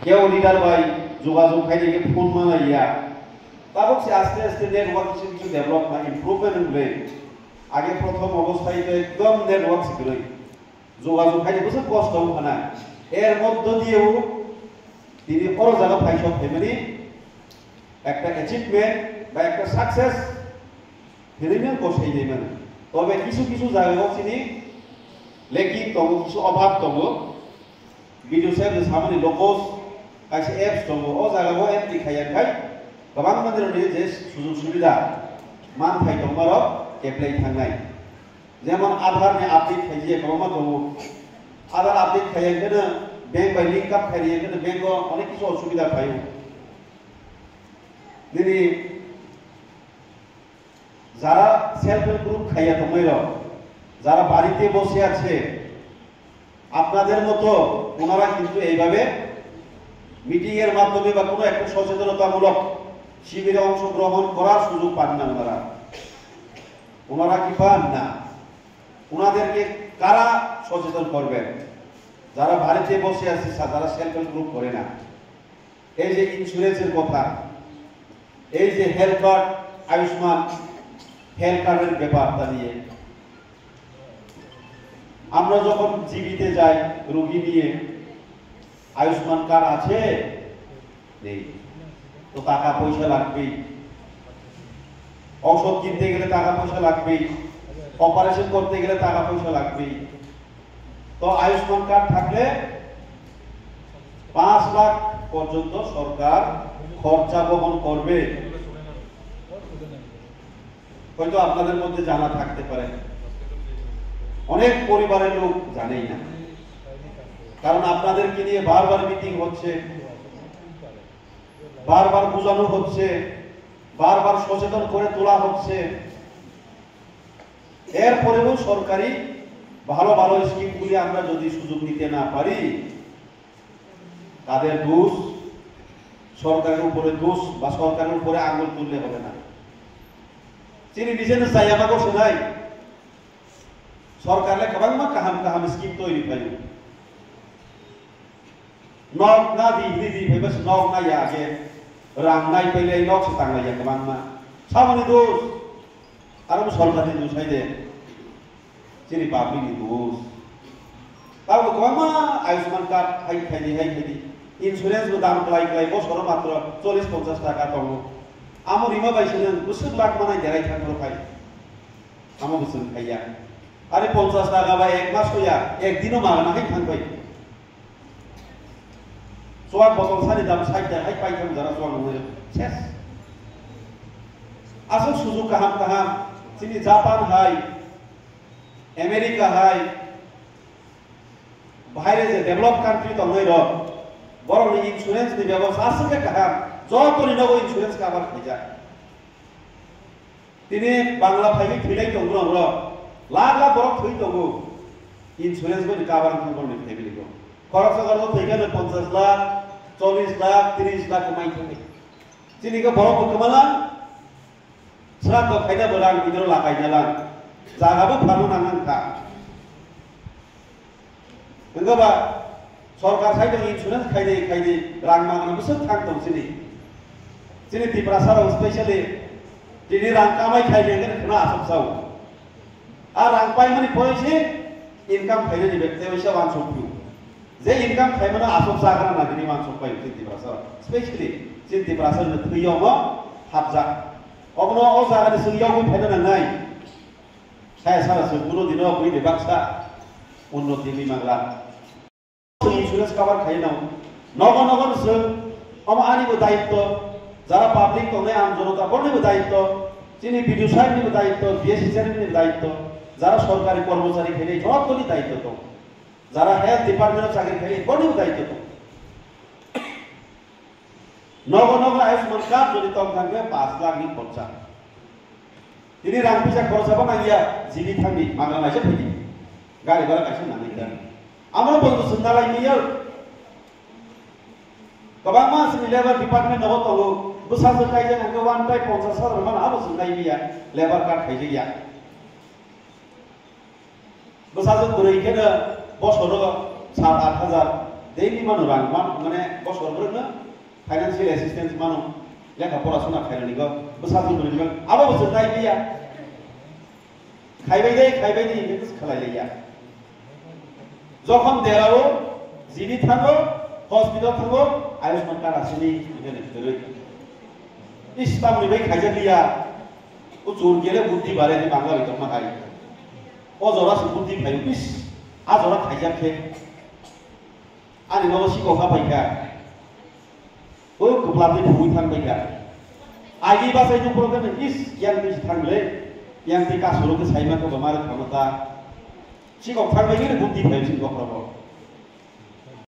কেউ লিডার ভাই যোগাযোগ খাইলে ফোন মানাইয়া তারপর সে আস্তে আস্তে নেটওয়ার্ক কিছু কিছু ডেভেলপ না ইম্প্রুভমেন্ট হলে আগে প্রথম অবস্থায় তো একদম নেটওয়ার্ক ছিল যোগাযোগ খাইলে বুঝে কষ্ট হবে না এর মধ্য দিয়েও তিনি বড় জায়গা পাই সব ফ্যামিলি একটা অ্যাচিভমেন্ট বা একটা সাকসেস ফেরিমেন বসাই দেবেন তবে কিছু কিছু জায়গাও তিনি লেকিন তবু কিছু অভাব তবু ভিডিও সাহেব সামনে লোকস কাছে এপস তবু ও জায়গাও এপ দেখায়াखाय गोबां मानसिफोरनि जे सुजुग सुबिदा मान थाय दंबारो एप्लाइ थांनाय जेमन आधारनि आपडेट थाइजे गोबां दङ आधार आपडेट थाइजेनो बैंक बाय लिंक आप थाइजेनो बैंकआव अनेक কিছু असुबिदा थायो दिनै যারা সেলফ হেল্প গ্রুপ খাইয়া দমইল যারা বাড়িতে বসে আছে আপনাদের মতো ওনারা কিন্তু এইভাবে মিটিং এর মাধ্যমে বা কোনো একটা সচেতনতামূলক শিবিরে অংশগ্রহণ করার সুযোগ পান না ওনারা কি পান না ওনাদেরকে কারা সচেতন করবেন যারা বাড়িতে বসে আছে যারা সেলফ হেল্প গ্রুপ করে না এই যে ইন্স্যুরেন্সের কথা এই যে হেলথ কার্ড আয়ুষ্মান হেলথ কার্ডের ব্যাপারটা নিয়ে আমরা যখন জীবিতে যাই রোগী নিয়ে আয়ুষ্মান কার্ড আছে নেই তো টাকা পয়সা লাগবেই ঔষধ কিনতে গেলে টাকা পয়সা লাগবেই অপারেশন করতে গেলে টাকা পয়সা লাগবেই তো আয়ুষ্মান কার্ড থাকলে 5 লাখ পর্যন্ত সরকার খরচা বহন করবে হয়তো আপনাদের মধ্যে জানা থাকতে পারে অনেক পরিবারের লোক জানেই না কারণ আপনাদেরকে নিয়ে বারবার মিটিং হচ্ছে বারবার বোঝানো হচ্ছে বারবার সচেতন করে তোলা হচ্ছে এরপরেও সরকারি ভালো ভালো স্কিমগুলি আমরা যদি সুযোগ নিতে না পারি তাদের দোষ সরকারের উপরে দোষ বা সরকারের উপরে আঙুল তুললে হবে না তিনি নিজের চাই আমাকে শোনাই সরকারলে গোबां मा কাহাম কাহাম স্কিম তৈরি পাইও নক না দি ভাইবাস নক না আগে রাং নাই পাইলে নক সাংলাইয়া গোबां मा সামনে দোষ আর সরকারের দোষ হাইদে যিনি পাবলিকনি দোষ তাও গোबां मा আয়ুষ্মান কার্ড খাইদি ইন্স্যুরেন্স দাম ক্লাই বছর মাত্র 40-50 টাকা দङ আমার রিমা বাইছিলেন 20 লাখ মানে দেরাই থাকলো খাই আমার বুঝুন খাইয়া আরে 50 টাকা বা এক মাস হইয়া একদিনও মাগনা খাই থাকবাই সোয়া বোতল সারি দাম 60 টাকা পাই থাক যারা সোয়া হয়ে শেষ আসল সুযোগ কাহাম তিনি জাপান হাই আমেরিকা হাই বাইরে যে ডেভেলপ কান্ট্রি তো নই র বড় ইন্স্যুরেন্স নি ব্যবস্থা আছে কাহাম যত নিনগো ইন্স্যুরেন্স কাভার হয়ে যায় তিনি বাংলা ফাইলে থইলাই দङ र লাখ লাখ বড় থই দङ ইন্স্যুরেন্স গনি কাভার করবনি ফ্যামিলি গো খরচ খরচ থইগেন 50 লাখ 40 লাখ 30 লাখ কমাই থাকে তিনি কে বড় কমালা শ্রাদ্ধ খাইনা বরাং বিদর লাগাইনালা জাগাবো ফানো নাঙ্গা नंगौबा सरकार साइड इन्सुरेंस खाइदे रां मागना बिसोर थां दं सिनि तिप्रासाराव स्पेशली दिनै रां कामाय खाइदेंगोन खोना आसबसाव आ रां पाइ माने पयसे इनकाम खाइदेनि बेक्ते वैसा वान सफिउ जे इनकाम खाइमना आसब जाग्रा ना दिनै वान सफाइ तिप्रासाराव स्पेशली सिनि तिप्रासार थैयाव म हाबजा अबनो अ जागानि सैयाव फाइना नांनाय साय सारा सुगुरो दिनो बइदे बाक्सा उन्नति बिमांला ইন্স্যুরেন্স কভার খাই নাও নগর নগর जों हम आनिबो दायित्व যারা পাবলিক তনে আম জনতা বড়নিবো দায়িত্ব যিনি বিডিও সাহেবনিবো দায়িত্ব বিএসসি চেয়ারম্যানের দায়িত্ব যারা সরকারি কর্মচারী খেলে সবগুলি দায়িত্ব তো যারা হেলথ ডিপার্টমেন্টের চাকরি খেলে বড়নিবো দায়িত্ব তো নগর নগর আয়ুষ্মান কার্ড যদি তক থাকে 5 লাখ নি খরচা তিনি রাং পয়সা খরচা বানাইয়া জিবি থামি মাগনা নাইছে ফেলি গাড়ি ভাড়া কাছে না নিকা আমরা বলতো সুন্দরাই নিয়ার गोबां मानसिनि लेबार डिपार्टमेन्ट नबो तलो बुसाजो कायजे नंगो वान टाइम 50,000 मान आबो सुनाय बिया labour card खायजिया बुसाजो गुरैखेनो बसरो 7-8,000 daily manu rang mane bosor berno financial assistance manu leka porasuna khairani go besar tu beri go abo besar tai dia খাইবাই ni itu khalai leya যখন দেরাও জিনি থাকো হসপিটাল থাকো Ayushman card আসেনি এখানে ধরে ইসলাম নিবে খাইজা লিয়া ও জোর গেলে বুদ্ধি বাড়ে যে বাংলা ভিতর না খাই ও জরা বুদ্ধি খাই ইস আ জরা খাইজা খে আনি নবসি কখা পাইকা ও কপলাতে ভুই থাকবাইকা আগে বাসাই তো প্রোগ্রাম ইস ইয়াং বেশি থাকলে yang tika suruh ke saya maka kemarin kamu tak, si kau kan begini bukti bayi si kau berapa?